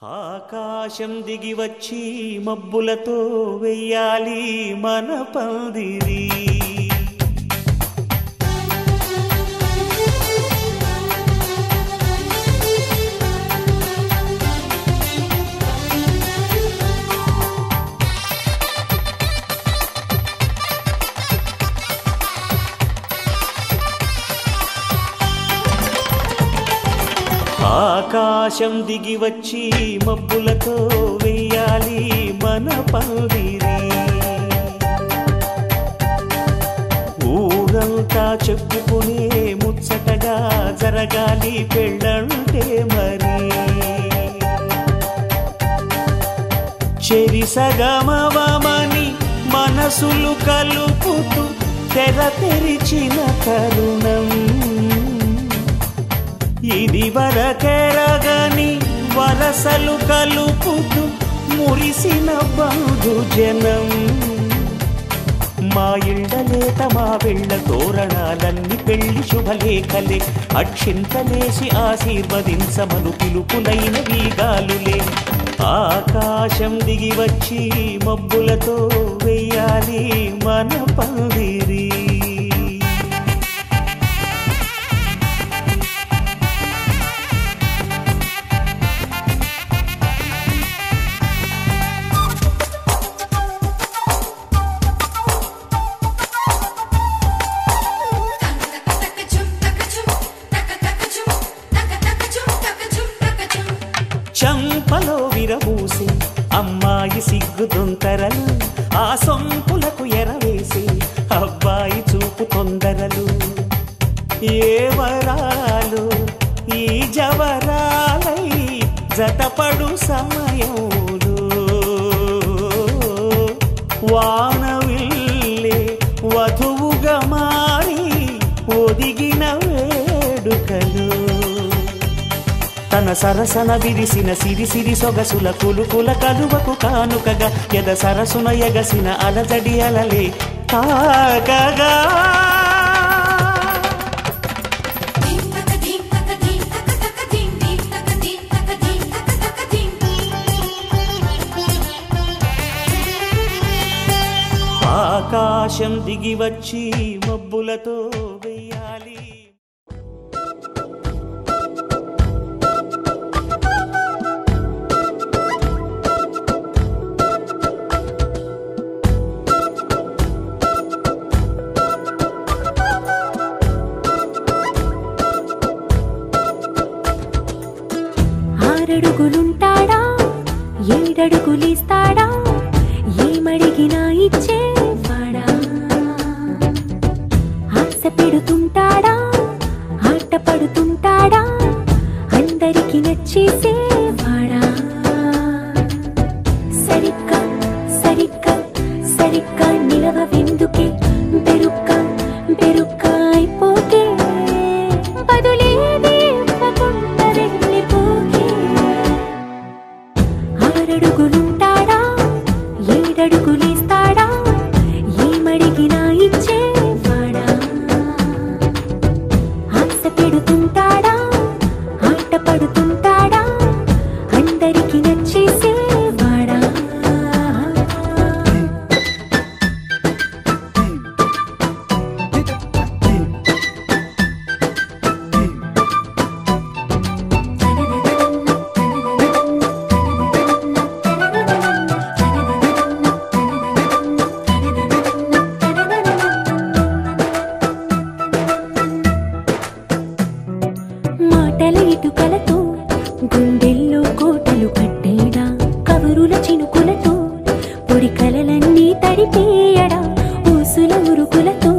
ఆకాశం దిగి వచ్చి మబ్బులతో వెయ్యాలి మన పందిరి. ఆకాశం దిగి వచ్చి మబ్బులతో వెయ్యాలి మన పందిరి. ఊరంతా చెప్పుకునే ముచ్చటగా జరగాలి పెళ్ళంటే మరి. చెరిసగమవమని మనసులు కలుపుతూ తెర తెరిచిన తరుణం ఇది వరకెరగని వరసలు కలుపుతూ మురిసిన బంధుజనం. మా ఇళ్ళలేత మా వెళ్ళ తోరణాలన్నీ పెళ్లి శుభలేఖలే. అక్షింతలేసి ఆశీర్వదించమను పిలుపులైన వీగాలులే. ఆకాశం దిగి వచ్చి మబ్బులతో వెయ్యాలి మన పందిరి. చంపలో విరబూసి అమ్మాయి సిగ్గుదొంతరలు, ఆ సొంపులకు ఎరవేసి అబ్బాయి చూపు తొందరలు. ఏ వరాలు ఈ జవరాలై జతపడు సమయంలో వానవిల్లే వధువుగా మారి ఒదిగిన వేడుకలు. తన సరసన విరిసిన సిరిసిరి సొగసుల కులుకుల కలువకు కానుకగా ఎద సరసున ఎగసిన అలజడి అలలే తాగగా. ఆకాశం దిగి వచ్చి మబ్బులతో వెయ్యాలి. ఆరడుగులుంటాడా ఏడడుగులిస్తాడా ఏమడిగినా ఇచ్చేవాడా. ఆశ పెడుతుంటాడా ఆట పడుతుంటాడా అందరికి నచ్చేసేవాడా. సరిగ్గా సరిగ్గా సరిగ్గా నిలవెందుకే బెరుక్క బెరుక్క అయిపోకే బదులేది ఇవ్వకుండా వెళ్ళిపోకే. ఆరడుగులుంటాడా ఏడడుగులేస్తాడా ఏమడిగినా ఇచ్చేవాడా. ఆశ పెడుతుంటాడా ఆట పడుతుంటాడా అందరికి నచ్చేసేవాడా. మాటల ఇటుకలతో గుండెల్లో కోటలు కట్టేడా కబురుల చినుకులతో పొడి కలలన్నీ తడిపేయడా. ఊసుల ఉరుకులతో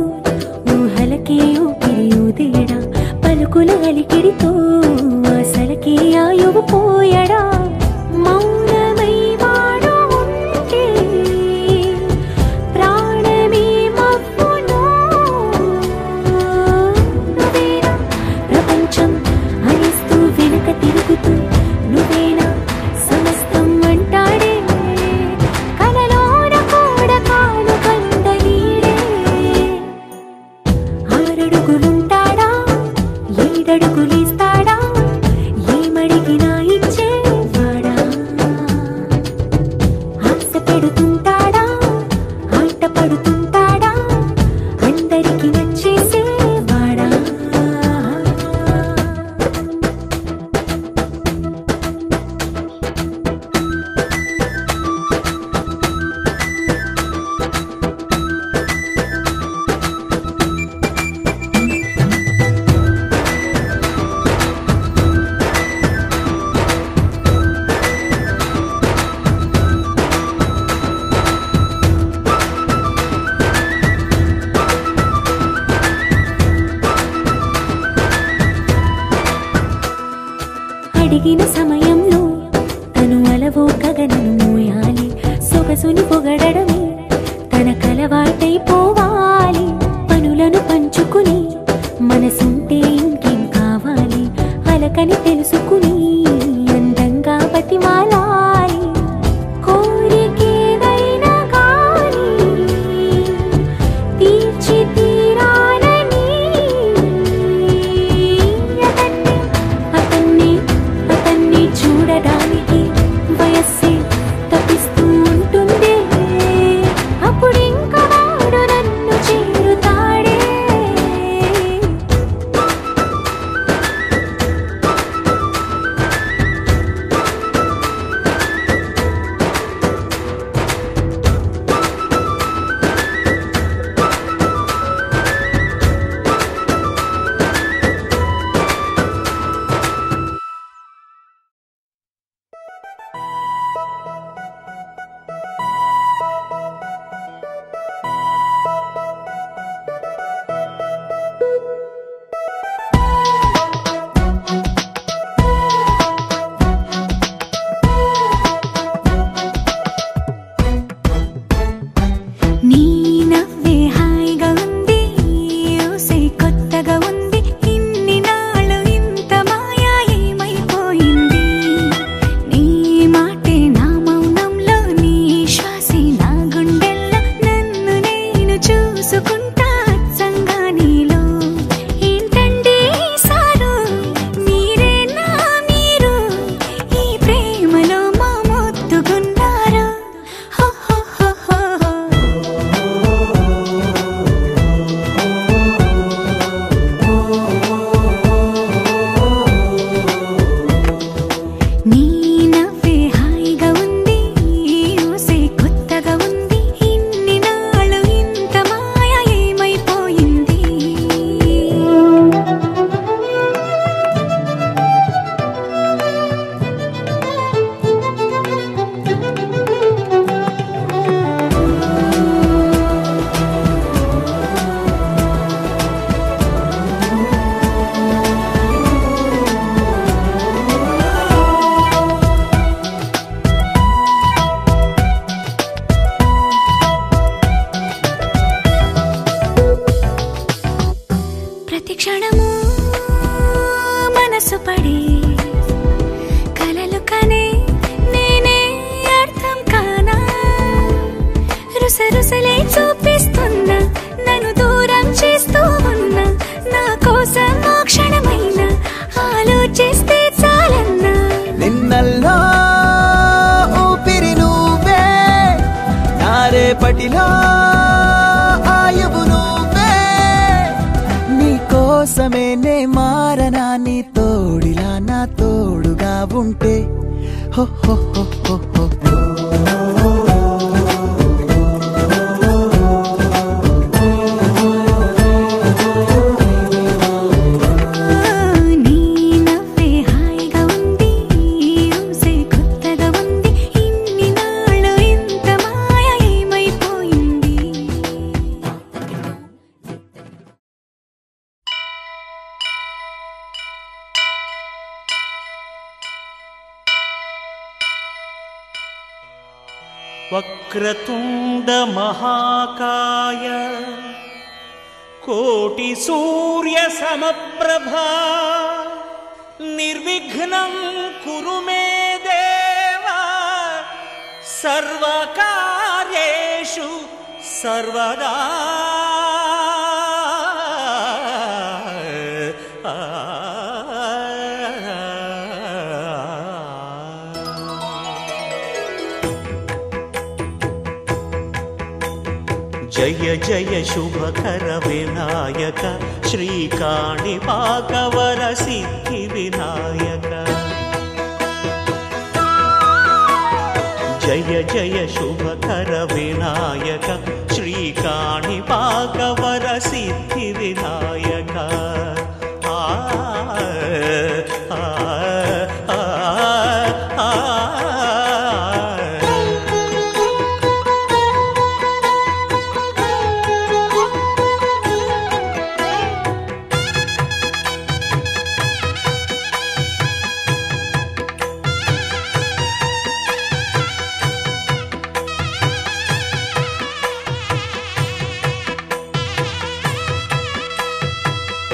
ఊహలకే ఊపిరి ఊదేయడా పలుకుల అలికిడితో ఆశలకే ఆయువు పోయడా. మౌనమై వాడు ఉంటే ప్రాణమే మబ్బులో నువ్వేనా ప్రపంచం అనిస్తూ వెనక తిరుగుతూ నువ్వేనా బతిమాలాలి కోరికేదైనా గాని తీర్చి తీరాలని అతన్ని చూడడానికి వయస్సే తప్పిస్తూ ఉంటుంది అప్పుడు ఇంకా వాడు నన్ను చేరుతాడే నీ నవ్వే హాయిగా ఉంది ఊసే కొత్తగా ఉంది ఇన్ని నాళ్ళు ఇంత మాయా ఏమైపోయింది నీ మాటే నా మౌనంలో నీ శ్వాసే నా గుండెల్లో నన్ను నేను చూసుకుంటా అచ్చంగా నీలో ఏంటండి సారు మీరేనా మీరు ఈ ప్రేమలో మా మొత్తుకున్నారు హో హో హో హో హో. నీ నవ్వే హాయిగా ఉంది ఊసే కొత్తగా ఉంది ఇన్ని నాళ్ళు ఇంత మాయ ఏమైపోయింది ప్రతి క్షణము మనసు పడి కలలు కనే నేనే అర్థం కానా రుసరుసలే చూపిస్తున్నా నన్ను దూరం చేస్తూ ఉన్నా నా కోసం ఆ క్షణమైన ఆలోచిస్తే చాలన్నా నిన్నల్లో ఊపిరి నువ్వే నా రేపటిలో ఆయువు నువ్వే నీ కోసమే నే మారనా నీ తోడిలా నా తోడుగా ఉంటే హో హో హో హో హో హో. నీ నవ్వే హాయిగా ఉంది ఊసే కొత్తగా ఉంది ఇన్ని నాళ్ళు ఇంత మాయ ఏమైపోయింది వక్రతుండ మహాకాయ కోటి సూర్య సమప్రభా నిర్విఘ్నం కురు మే దేవా సర్వకార్యేషు సర్వదా జయ జయ శుభకర వినాయక శ్రీకాణిపాకవర సిద్ధి వినాయక జయ జయ శుభకర వినాయక శ్రీకాణిపాకవర సిద్ధి వినాయక ఆ ఆ ఆ ఆ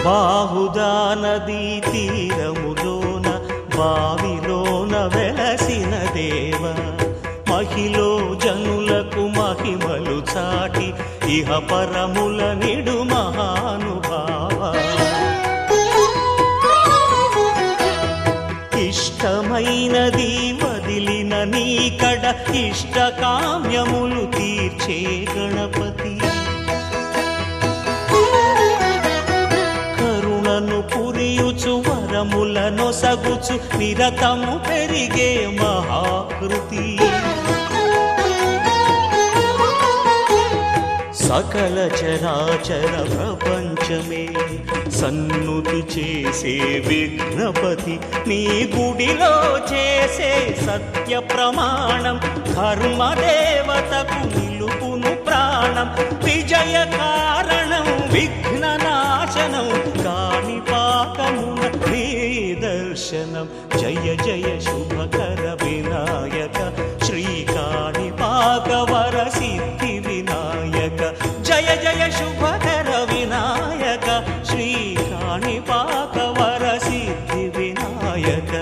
బాహుదా నదీ తీరములోన బావిలోన వెలసి వెలసిన దేవ మహిలో జనులకు మహిమలు చాటి ఇహ పరముల నిడు మహానుభావ ఇష్టమైనది వదిలిన నీకడ ఇష్ట కామ్యములు తీర్చే గణపతి కరుణను పురియుచు వరములను సగుచు నిరతము పెరిగే మహాకృతి సకల చరాచర ప్రపంచమే సన్నుతి చేసే విఘ్నపతి నీ గుడిలో చేసే సత్య ప్రమాణం ధర్మదేవతకు నిలుపును ప్రాణం విజయ కారణం విఘ్న నాశనం కాణిపాకమున నీ దర్శనం జయ జయ శుభకర వినాయక శ్రీ కాణిపాక వర సిద్ధి వినాయక జయ జయ శుభకర వినాయక శ్రీ కాణిపాక వర సిద్ధి వినాయక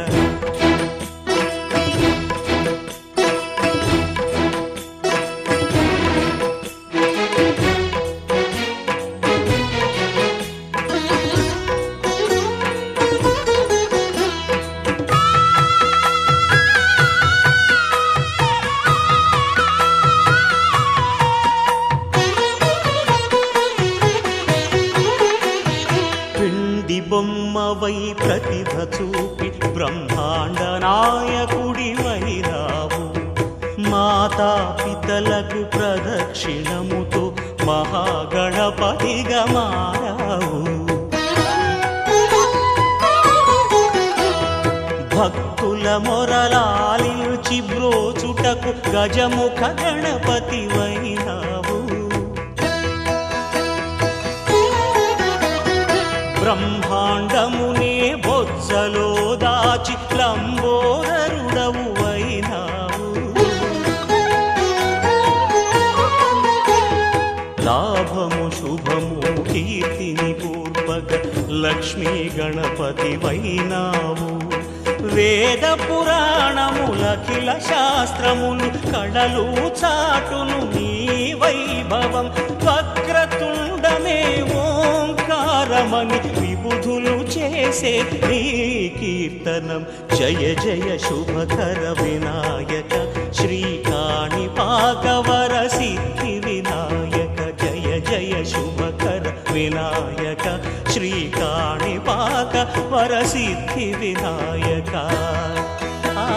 బొమ్మవై ప్రతిభ చూపి బ్రహ్మాండ నాయకుడి వైరావు మాతా పితలకు ప్రదక్షిణముతో మహాగణపతిగా మారావు భక్తుల మొరలాలించి బ్రోచుటకు గజముఖ గణపతి వైరావు బ్రహ్మాండమునే బొజ్జలో దాచి లంబోదరుడవు అయినావు లాభము శుభము కీర్తిని పూర్వక లక్ష్మీ గణపతి వైనావు వేద పురాణములఖిల శాస్త్రములు కళలు చాటును నీ వైభవం వక్రతుండమే ఓంకారమని విబుధులు చేసే నీ కీర్తనం జయ జయ శుభకర వినాయక శ్రీ కాణిపాక వర సిద్ధి వినాయక జయ జయ శుభకర వినాయక శ్రీ కాణిపాక వర సిద్ధి వినాయక ఆ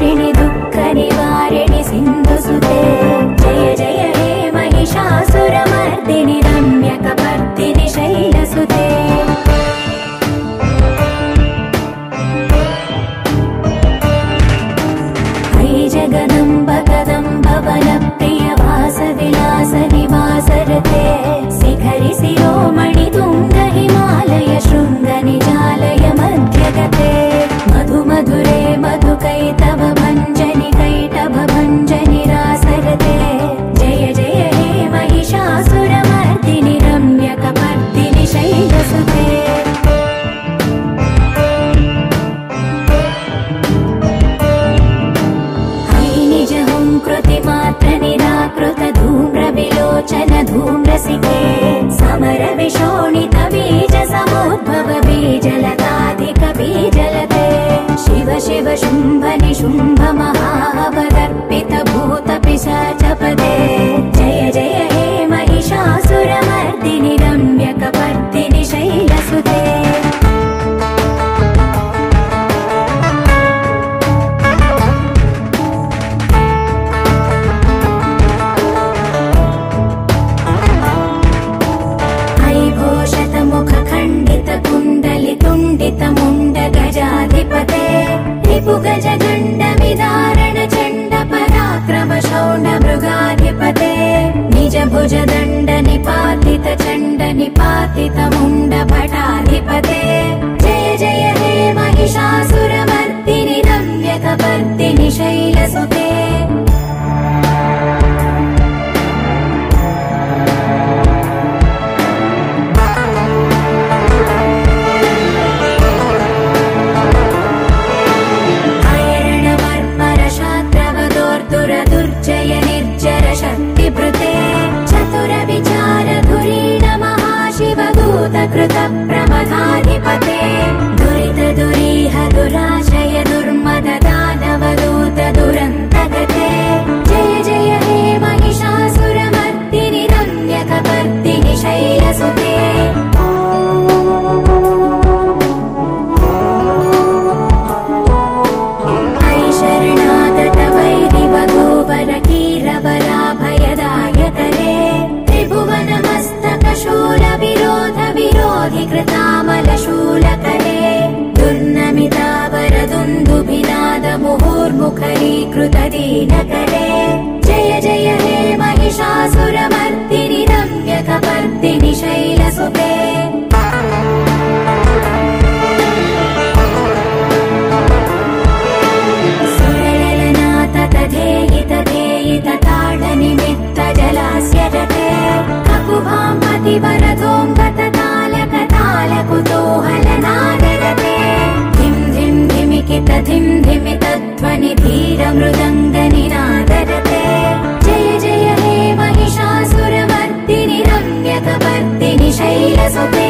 संहारिणि दुःख निवारिणि सिन्धुसुते जय जय हे महिषासुरमर्दिनि रम्यकपर्दिनि शैलसुते जगदम्ब कदम्ब वनप्रिय वासविलास निवासरते शिखरि शिरोमणि तुङ्ग हिमालय शृङ्ग निजालय मध्यगते मधु मधुरे मधुकैतव भञ्जनि कैटभ भञ्जनि रासरते जय जय हे महिषासुरमर्दिनि रम्यकपर्दिनि शैलसुते कृतिमात्र निराकृत धूम्र विलोचन धूम्रसिके समर विशोणित बीज समुद्भव बीजलताधिक बीजलते शिव शिव शुम्भ निशुम्भ महावदर्पित भूत पिशाचपदे जय जय हे महिषासुरमर्दिनि रम्यकपर्दिनि शैलसुते कुण्डित मुण्ड गजाधिपते रिपु गज गण्ड विदारण चण्ड पराक्रम शौण्ड मृगाधिपते निज भुज दण्ड निपातित चण्ड निपातित मुण्ड भटाधिपते जय जय हे महिषासुरमर्दिनि रम्यकपर्दिनि शैलसुते दुर्जय निर्जर शक्तिभृते चतुर विचार धुरीण महाशिव दूत कृत प्रमदाधिपते दुरित दुरीह दुराशय दुर्मद दानव दूत दुरन्तगते जय जय हे महिषासुरमर्दिनि रम्यकपर्दिनि शैलसुते कीरवराभयदायकरे त्रिभुवनमस्तकशूल विरोध विरोधि कृतामलशूलकरे दुर्नमितावरदुन्दुभिनाद मुहुर्मुखरीकृत दीनकरे जय जय हे महिषासुरमर्दिनि रम्यकपर्दिनि शैलसुते ताडनिमित्त जलास्य रते ककुभां पतिवरदोऽङ्गत तालकुतूहलनादरते धिं धिं धिमिकित धिं धिमित ध्वनि धीर मृदङ्गनिनादरते जय जय हे महिषासुरमर्दिनि रम्यकपर्दिनि शैलसुते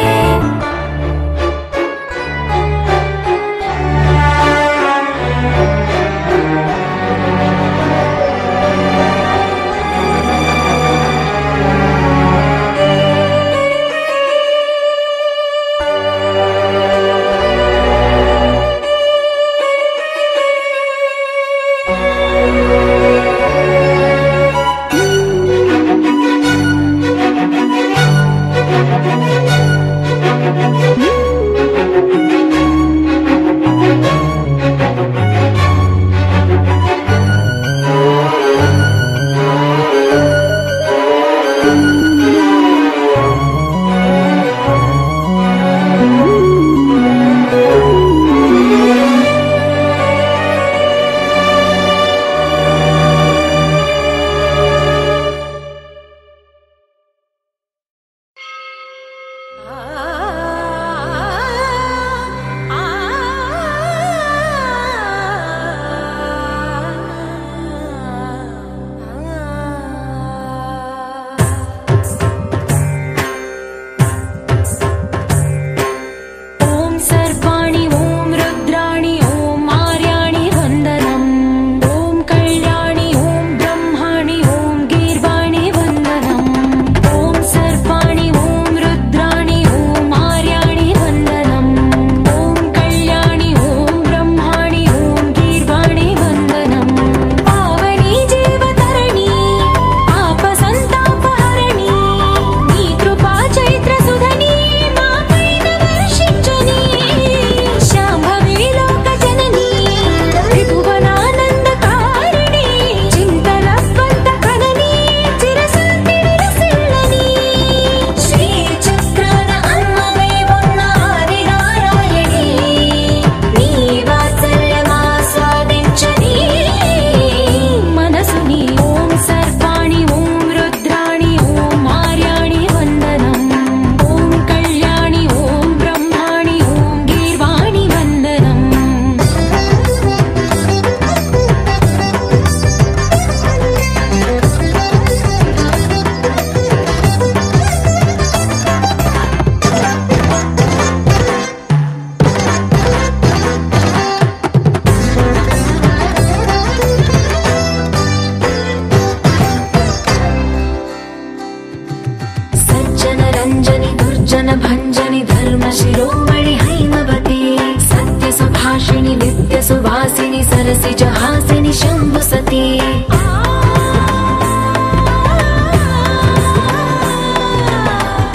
तुलसीजहासिनि शम्भुसती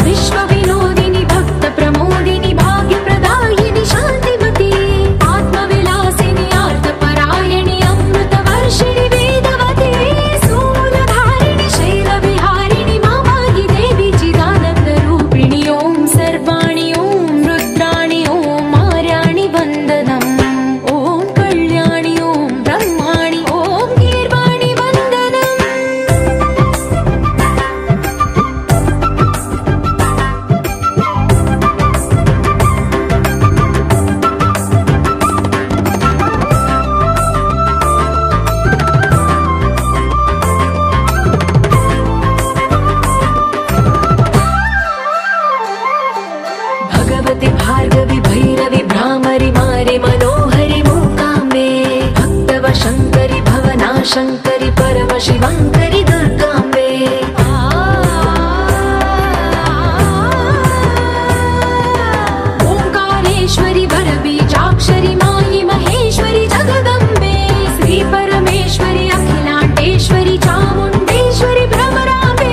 विश्वविनोदिनि भक्तप्रमोदिनि भाग्यप्रदायिनि शान्तिमती आत्मविलासिनि आर्तपरायणि अमृतवर्षिणि वेदवती शूलधारिणि शैलविहारिणि मामागि देवी चिदानन्दरूपिणि ॐ सर्वाणि ॐ रुद्राणि ॐ आर्याणि वन्दनम् ॐ कल्याणि ॐ ब्रह्माणि ॐ गीर्वाणि वन्दनम् भगवति भार्गवि भैरवि भ्रामरि मारि मनोहरि मूकाम्बे भक्तवशङ्करि भवनाशङ्करि परमशिवङ्करि दुर्गाम्बे ओङ्कारेश्वरि वरबीजाक्षरि मायि महेश्वरि जगदम्बे श्रीपरमेश्वरि अखिलाण्डेश्वरि चामुण्डेश्वरि भ्रमराम्बे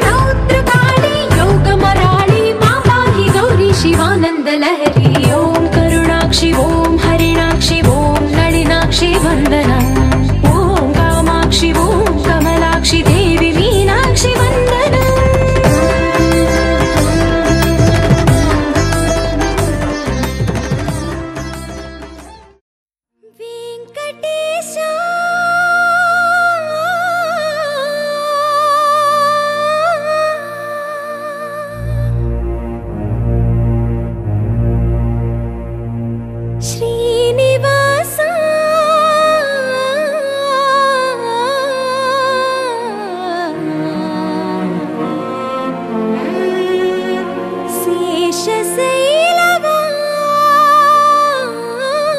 रौद्रकाली योगमराळि माताहि गौरी शिवानन्दलहरी ॐ करुणाक्षि ॐ हरिणाक्षि ॐ नलिनाक्षि वन्दनम् ॐ कामाक्षि ॐ कमलाक्षि देवी मीनाक्षि वन्दनम् वेङ्कटेशा श्रीनिवासा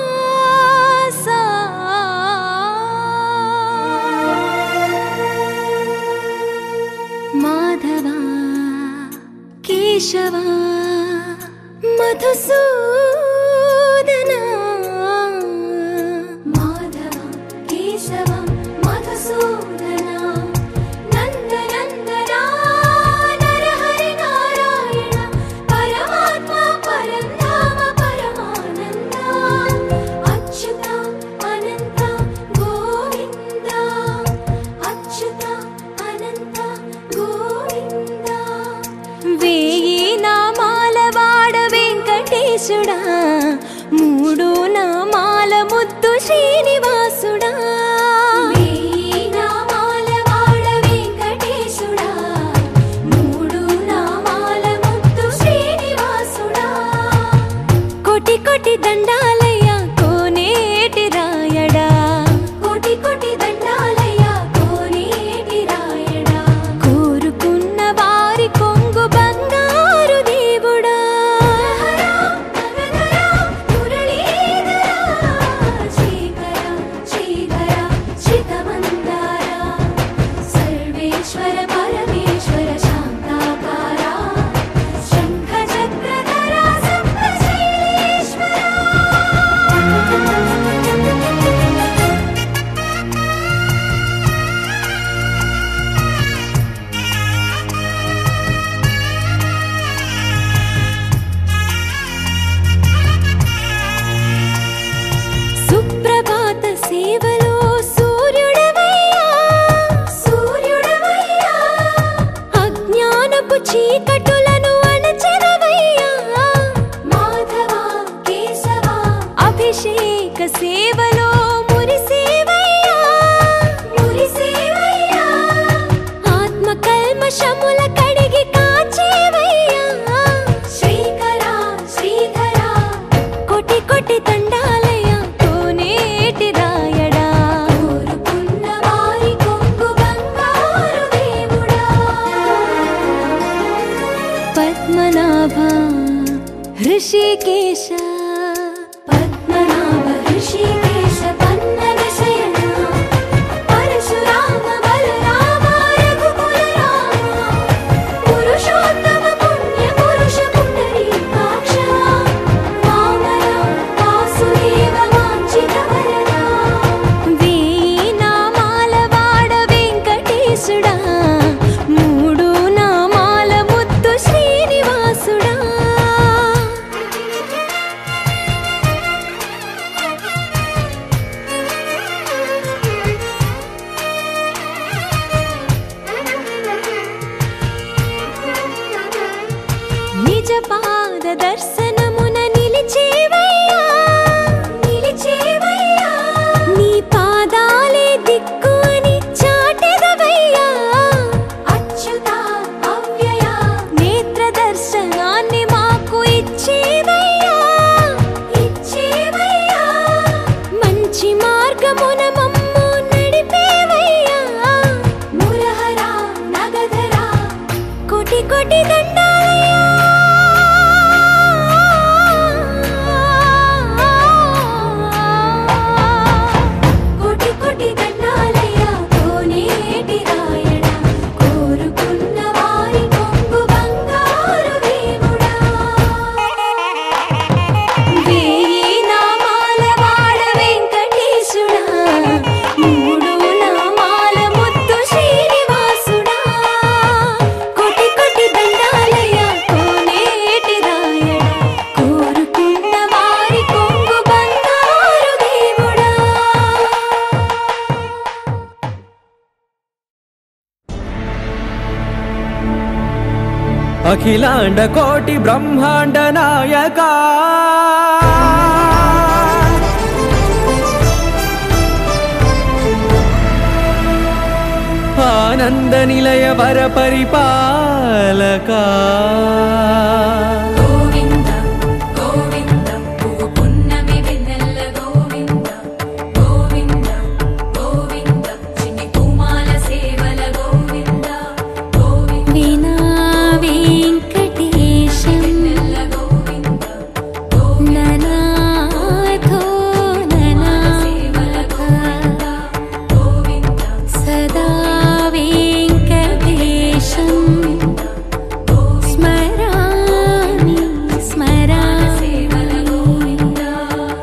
शेषशैलवासा माधवा केशवा मधुसूदना माधवा केशवा मधुसूदना नन्दनन्दना नरहरि नारायण परमात्मा परन्धाम परमानन्दा अच्युता अनन्ता गोविन्दा अच्युता अनन्ता गोविन्दा वेयि नामाల వాడ వెంకటేశుడా మూడు నామాల ముద్దు శ్రీనివాసుడా వేయి నామాల వాడ వెంకటేశుడా మూడు నామాల ముద్దు శ్రీనివాసుడా కోటి కోటి దండాలయ్య కోనేటి రాయడా కోటి కోటి దండాలయ్య కోనేటి రాయడా కోరుకున్న వారి కొంగు బంగారు దేవుడా మురళీధరా శ్రీకర శ్రీధర అఖిలాండ కోటి బ్రహ్మాండ నాయక ఆనంద నిలయ వర పరిపాలక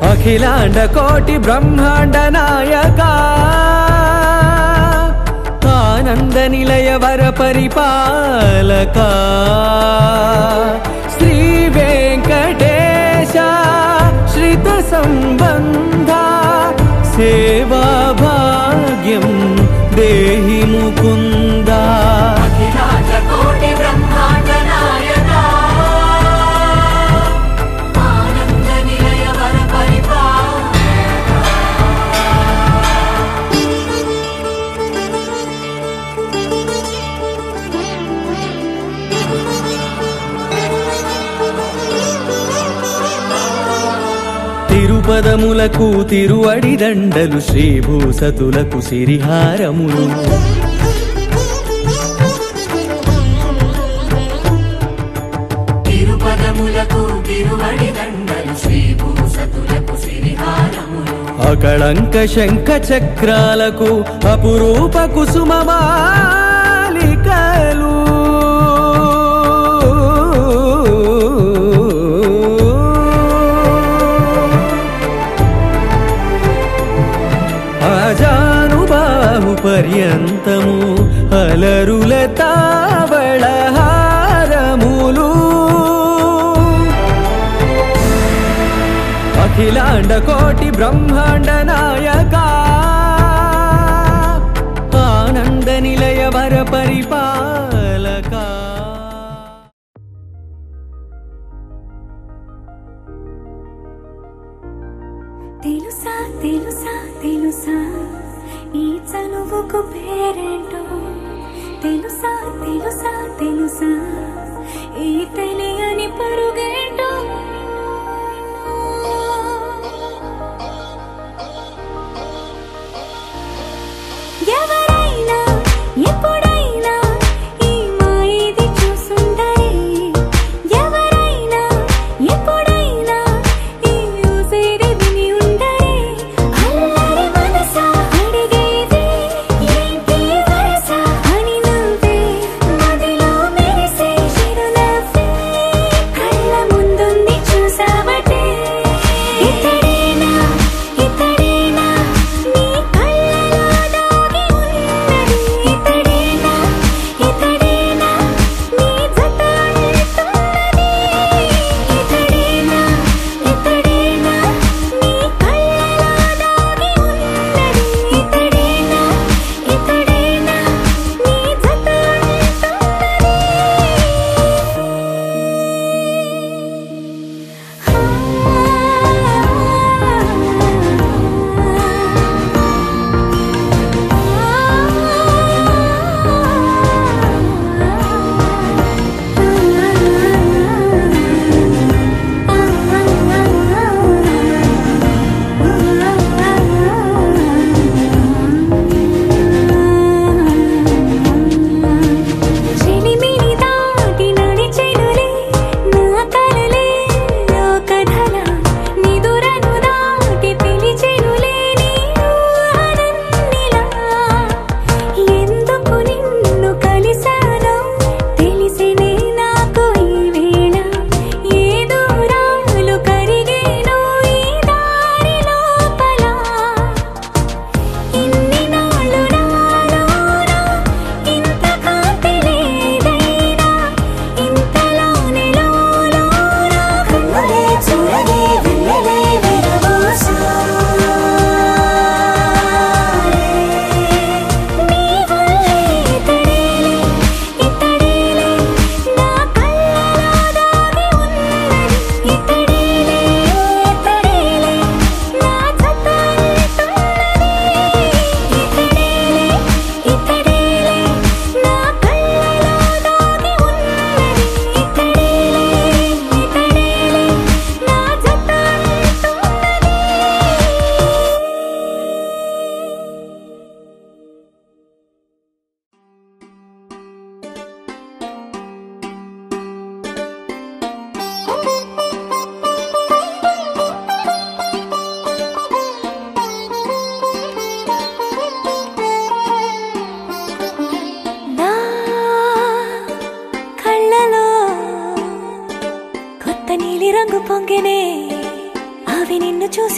అఖిలాండ కోటి బ్రహ్మాండ నాయక ఆనంద నిలయ వర పరిపాలక శ్రీ వెంకటేశ శ్రిత సంబంధ సేవా భాగ్యం దేహి ముకుంద అఖిలాండ కోటి బ్రహ్మాండ నాయక తిరుపదములకు తిరువడి దండలు శ్రీభూసతులకు సిరిహారములు తిరుపదములకు తిరువడి దండలు శ్రీభూసతులకు సిరిహారములు అకళంక శంఖ చక్రాలకు అపురూప కుసుమమాలికలు అజానుబాహు పర్యంతము అలరుల తావళహారములు అఖిలాండ కోటి బ్రహ్మాండ నాయక ఆనంద నిలయ వర పరిపాలక తెలుసా తెలుసా తెలుసా ఈ చనువుకు పేరేంటో తెలుసా తెలుసా తెలుసా ఈ తెలియని పరుగేంటో ఎవరైనా ఎప్పుడైనా ఈ మాయది చూసుండరే ఎవరైనా ఎప్పుడైనా ఈ ఊసేది విని ఉండరే అల్లరి మనసా అడిగేది ఏంటి వరసా అని నువ్వే మదిలో మెరిసే చిరునవ్వే కళ్ళ ముందు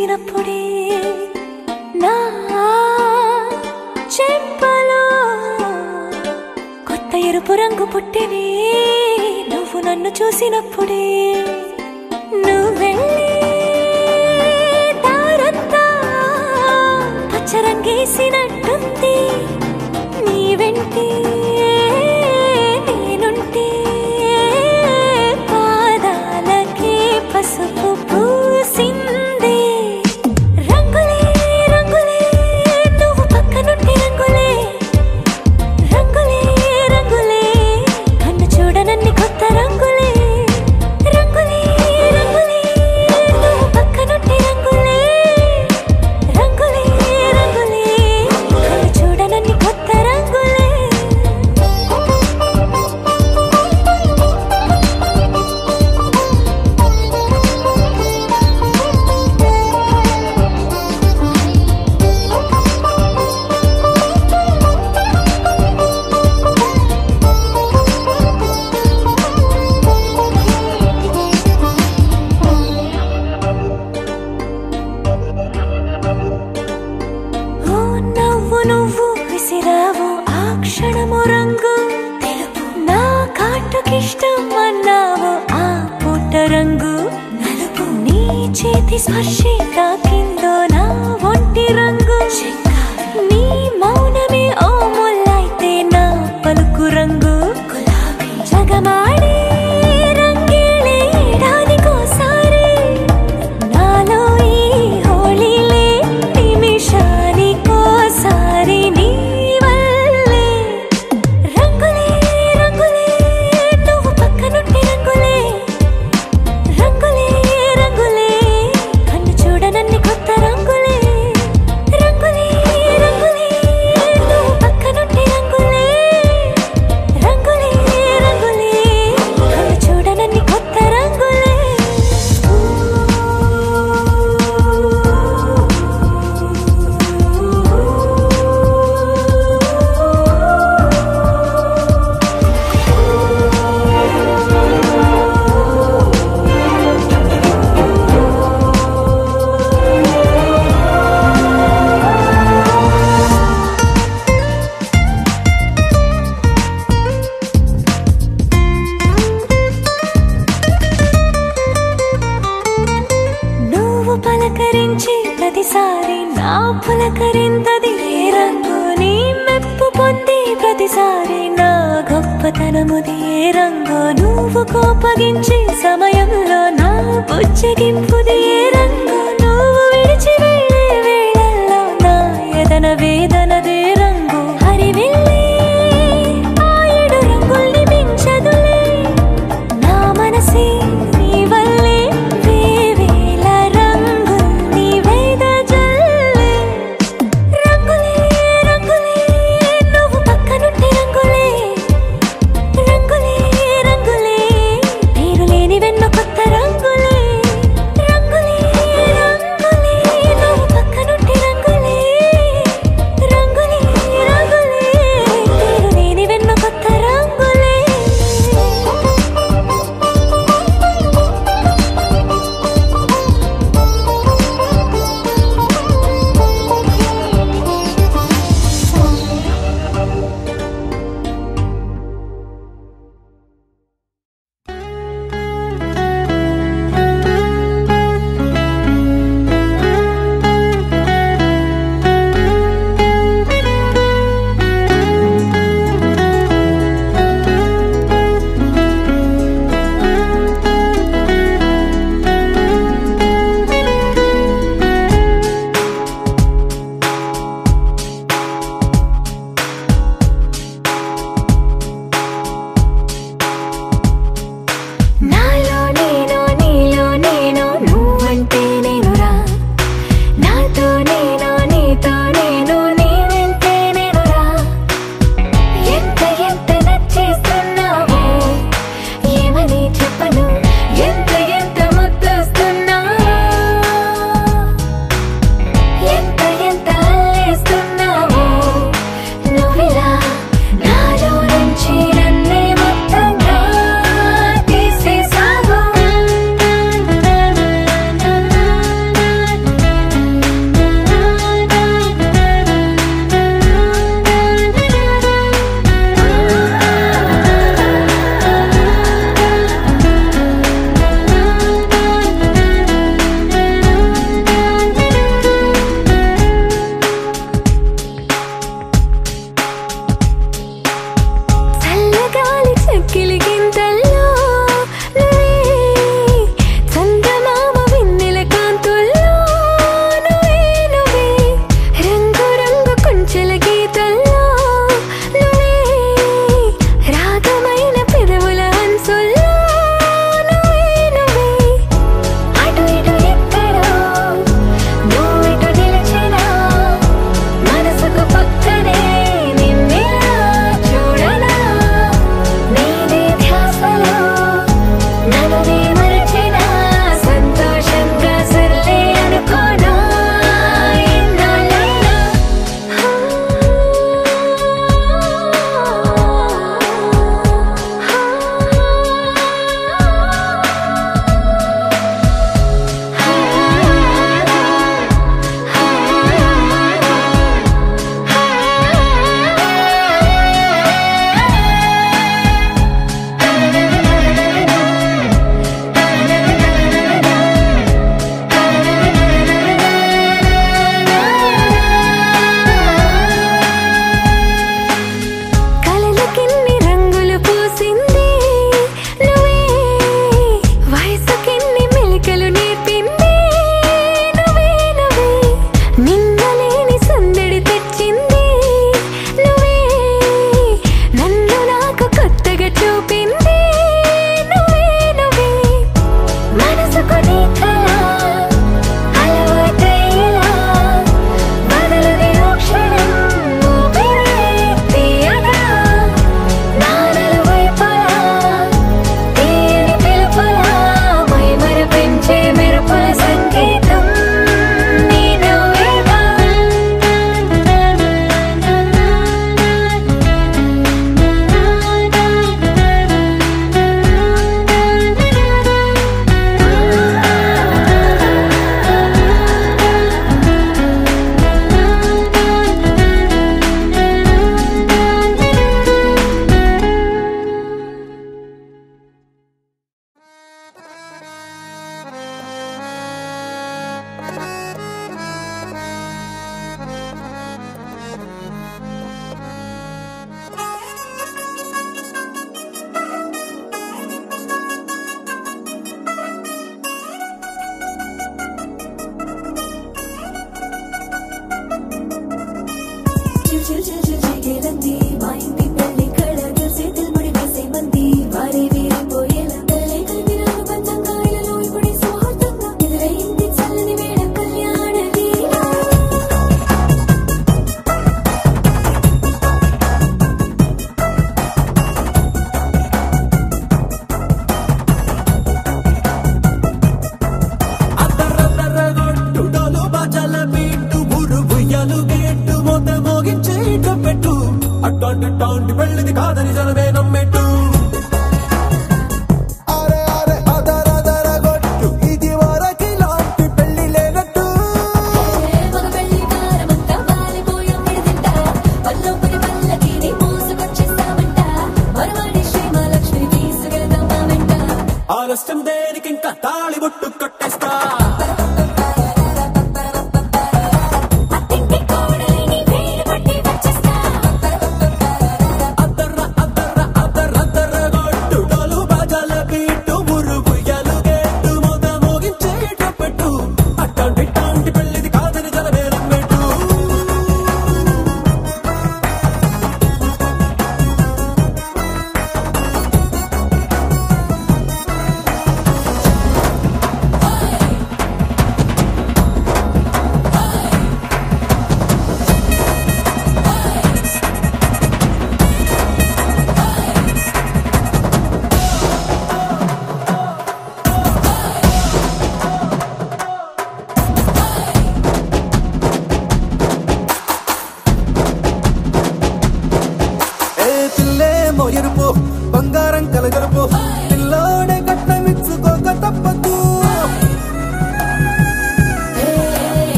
చూసినప్పుడే నా చెంపలో కొత్త ఎరుపు రంగు పుట్టినే నువ్వు నన్ను చూసినప్పుడే నువ్వు వెళ్ళే దారంతా పచ్చరంగేసినట్టుంది నీ వెంటే నేనుంటే పాదాలకే పసుపు పూసిందే రంగులే రంగులే నువ్వు పక్కనుంటే రంగులే రంగులే రంగులే కన్ను చూడనన్ని కొత్త రంగులే రంగులే రంగులే నువ్వు పక్కనుంటే రంగులే రంగులే రంగులే కన్ను చూడనన్ని కొత్త రంగులే ఓ నవ్వు నువ్వు విసిరావు ఆ క్షణము రంగు తెలుపు నా కాటుకిష్టం అన్నావు ఆ పుట్ట రంగు నలుపు నీ చేతి స్పర్శే తాకిందో నా ఒంటి రంగు నీ మౌనమే ఓ ముల్లైతే నా పలుకు రంగు గులాబీ జగమాడే రంగేళే ఏడాదికోసారి నాలో ఈ హోళీలే నిమిషానికోసారి నీ వల్లే రంగులే రంగులే నువ్వు పక్కనుంటే రంగులే రంగులే రంగులే కన్ను చూడనన్ని కొత్త రంగులే రంగులే రంగులే నువ్వు పక్కనుంటే రంగులే రంగులే రంగులే కన్ను చూడనన్ని కొత్త రంగులే నువ్వు పలకరించి ప్రతిసారి నా పులకరింతది ఏ రంగు నీ మెప్పు పొంది ప్రతిసారి నా గొప్పతనముది ఏ రంగు నువ్వు కోపగించి సమయంలో నా బుజ్జగింపుది ఏ రంగు నువ్వు విడిచి వెళ్ళే వేళల్లో నా ఎదన వేదనదే రంగు హరివిల్లే ఆ ఏడు రంగుల్ని మించదులే నా మనసే నీ వల్లే వేవేల రంగుల్ని వెదజల్లే రంగులే రంగులే నువ్వు పక్కనుంటే రంగులే రంగులే రంగులే పేరు లేని వెన్న కొత్త రంగులే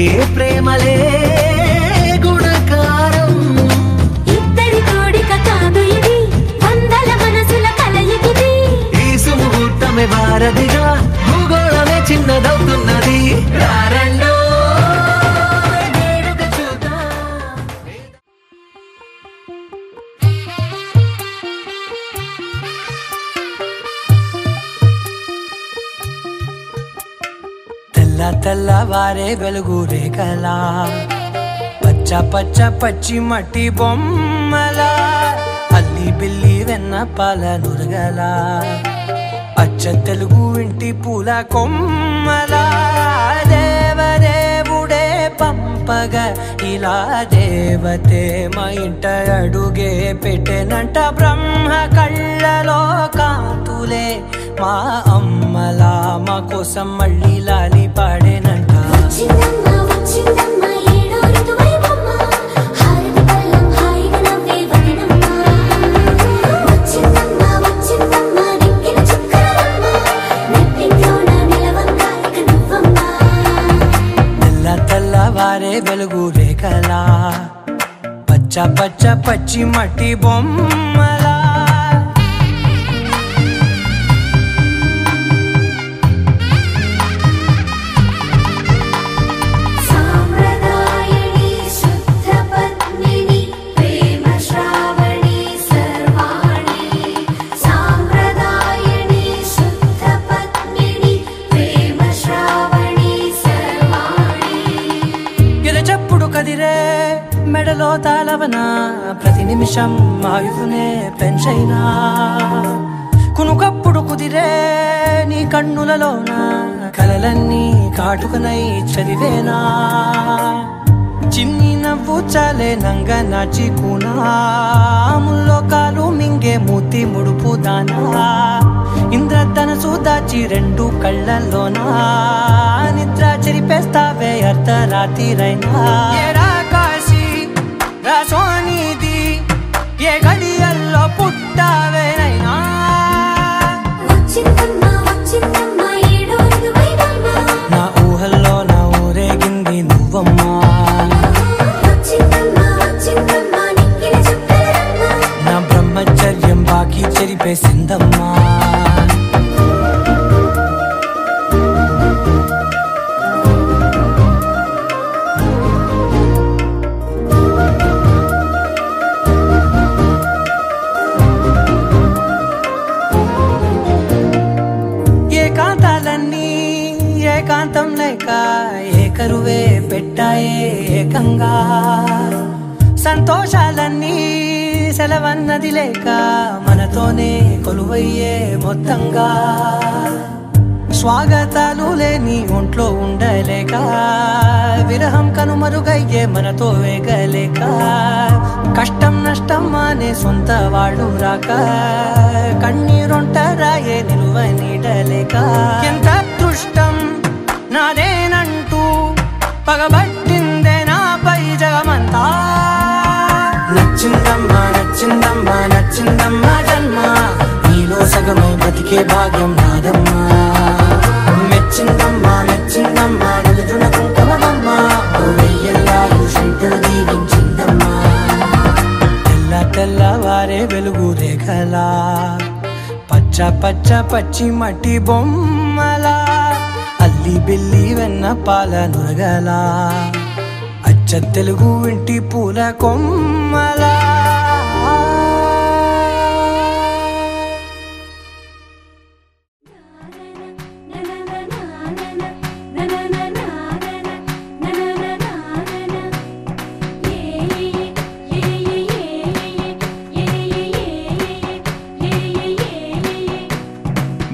ఏ ప్రేమలే గుణకారం ఇద్దరి కోడిక కాదు ఇది వందల మనసుల కలయికిది ఈ సుముహూర్తమే వారధిగా భూగోళమే చిన్నదవుతున్నది రారండో వేడుక చూద్దాం తెల్ల తెల్లవారే వెలుగు రేఖలా పచ్చ పచ్చ పచ్చి మట్టి బొమ్మలా అల్లి బిల్లి వెన్న పాల నురగలా అచ్చ తెలుగు ఇంటి పూల కొమ్మలా దేవదేవుడే పంపగా ఇలా దేవతే మా ఇంట అడుగే పెట్టెనంట బ్రహ్మ కళ్ళలో కాంతులే మా అమ్మలా మా కోసం మళ్ళీ లాలి పాడేనంట వచ్చిందమ్మ వచ్చిందమ్మ ఏడో ఋతువైవమ్మ హారతి పళ్ళం హాయిగా నవ్వే వదనమ్మ వచ్చిందమ్మ వచ్చిందమ్మ నెక్కిన చుక్కలమ్మ నెట్టింట్లోన నిలవంగా ఇక నువ్వమ్మ తెల్ల తెల్లవారే వెలుగు రేఖలా పచ్చ పచ్చ పచ్చి మట్టి బొమ్మలా సాంప్రదాయని శుద్ధ పద్మిని ప్రేమ శ్రావణి సర్వాణి సాంప్రదాయని శుద్ధ పద్మిని ప్రేమ శ్రావణి సర్వాణి ఎదచప్పుడు కదిరే మెడలో తాళవన ప్రతి నిమిషం ఆయుధునే పెంచైనా కునుకప్పుడు కుదిరే నీ కన్నులలోన కలలన్నీ కాటుకనై చదివేనా చిన్ని నవ్వు చాలే నంగ నాచి కూనాముల్లో కాలు మింగే మూతి ముడుపు దానా ఇంద్రధనసు దాచి రెండు కళ్ళల్లోనా నిద్ర చెరిపేస్తావే అర్ధరాత్రిరైనా ఏరా కాశీ రా సోనిది ఏ గడియల్లో పుట్టావేనైనా వచ్చిందమ్మ వచ్చిందమ్మ ఏడో ఋతువైవమ్మ నా ఊహల్లో నా ఊరేగింది నువ్వమ్మా వచ్చిందమ్మ వచ్చిందమ్మ నెక్కిన చుక్కలమ్మ నా బ్రహ్మచర్యం బాకీ చెరిపేసిందమ్మా ఏకాంతాలన్నీ ఏకాంతం లేక ఏకరువే పెట్టాయే ఏకంగా సంతోషాలన్నీ సెలవన్నది లేక మనతోనే కొలువయ్యే మొత్తంగా స్వాగతాలు లేని ఒంట్లో ఉండలేక విరహం కనుమరుగయ్యే మనతో వేగలేక కష్టం నష్టం అనే సొంత వాళ్ళు రాక కన్నీరొంటరాయే నిలువ నీడలేక ఎంత అదృష్టం నాదేనంటూ పగబట్టిందే నాపై జగమంతా నచ్చిందమ్మా నచ్చిందమ్మా నచ్చిందమ్మా జన్మ నీలో సగమై బ్రతికే భాగ్యం నాదమ్మా మెచ్చిందమ్మా మెచ్చిందమ్మా నిలుదున కుంకుమమ్మా వెయ్యల్లాలు శంకరు దీవించిందమ్మా తెల్ల తెల్లవారే వెలుగు రేఖలా పచ్చ పచ్చ పచ్చి మట్టి బొమ్మలా అల్లి బిల్లి వెన్న పాల నురగలా అచ్చ తెలుగు ఇంటి పూల కొమ్మలా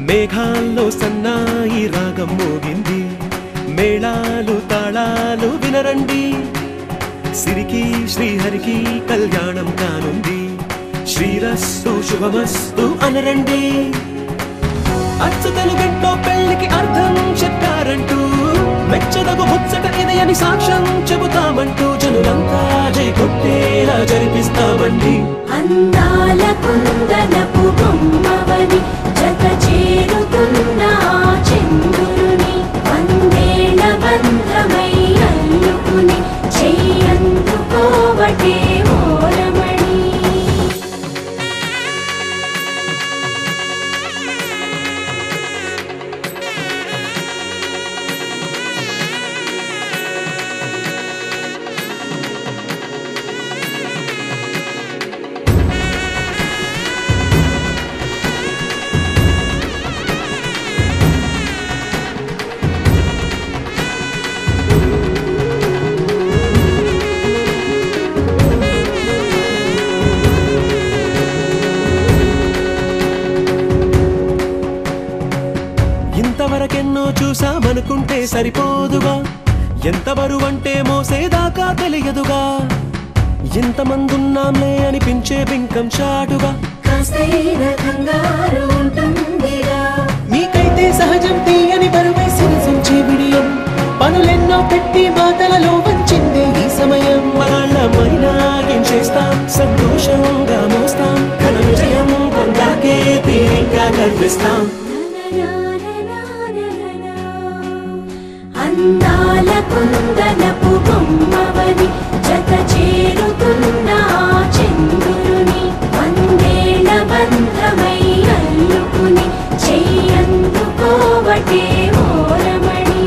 మేఘాల్లో సన్నాయి రాగం మోగింది మేళాలు తాళాలు వినరండి సిరికి శ్రీహరికి కళ్యాణం కానుంది శ్రీరస్తు శుభమస్తు అనరండి అచ్చు తెలుగింట్లో పెళ్లికి అర్థం చెప్పారంటూ మెచ్చదగు ముచ్చట ఇది అని సాక్ష్యం చెబుతామంటూ జనులంతా జై కొట్టేలా జరిపిస్తామండి అందాల కుందనపు బొమ్మవని జత చేరుకున్న చంద్రుని వందేళ్ల బంధమై అనుకుంటే సరిపోదుగా, ఎంత బరువంటే మోసేదాకా తెలియదుగా, ఎంతమందున్నాంలే అనిపించే బింకం చాటుగా నీకైతే సహజం తీయని బరువై సిరిసంచే విడియం, పనులెన్నో పెట్టి మాటలలో వంచిందే ఈ సమయం. వాళ్ళమైనా ఏం చేస్తాం, సంతోషంగా మోస్తాం, ఘన విజయం పొందాకే తీరిగ్గా గర్విస్తాం. అందాల కుందనపు బొమ్మవని జత చేరుతున్న చంద్రుని వందేళ్ల బంధమై అల్లుకుని చెయ్యందుకోవటే ఓరమణి.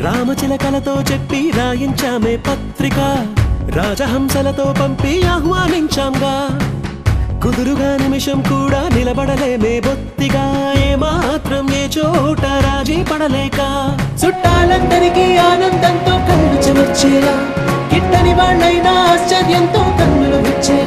రామచిలకలతో చెప్పి రాయించామే పత్రిక, రాజహంసలతో పంపి ఆహ్వానించాంగా, కుదురుగా నిమిషం కూడా నిలబడలేమే బొత్తిగా, ఏమాత్రం ఏ చోట రాజీ పడలేక, చుట్టాలందరికీ ఆనందంతో కళ్ళు చెమర్చేలా, గిట్టని వాళ్ళైనా ఆశ్చర్యంతో కన్నులు విచ్చేలా